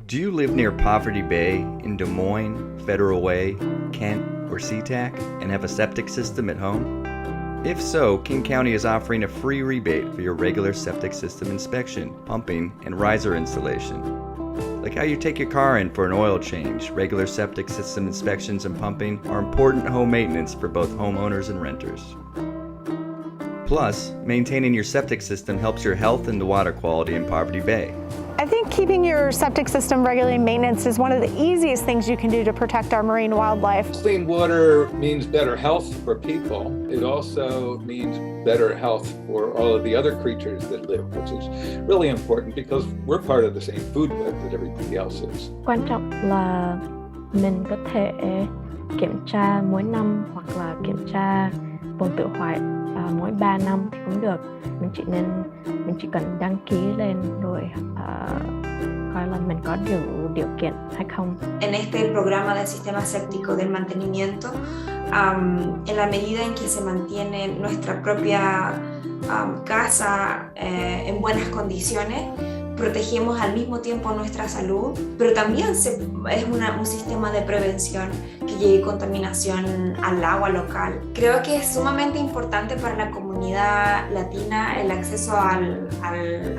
Do you live near Poverty Bay in Des Moines, Federal Way, Kent, or SeaTac and have a septic system at home? If so, King County is offering a free rebate for your regular septic system inspection, pumping, and riser installation. Like how you take your car in for an oil change, regular septic system inspections and pumping are important home maintenance for both homeowners and renters. Plus, maintaining your septic system helps your health and the water quality in Poverty Bay. I think keeping your septic system regularly maintenance is one of the easiest things you can do to protect our marine wildlife. Clean water means better health for people. It also means better health for all of the other creatures that live, which is really important because we're part of the same food web that everybody else is. Quan trọng là mình có thể kiểm tra mỗi năm hoặc là kiểm tra vòng tự hoại mỗi 3 năm thì cũng được. Mình chỉ cần đăng ký lên rồi coi là mình có đủ điều kiện hay không. En este programa del sistema séptico del mantenimiento, en la medida en que se mantiene nuestra propia casa en buenas condiciones, protegemos al mismo tiempo nuestra salud, pero también es un sistema de prevención que llegue contaminación al agua local. Creo que es sumamente importante para la comunidad latina el acceso al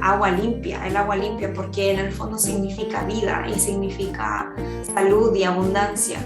agua limpia, el agua limpia porque en el fondo significa vida y significa salud y abundancia.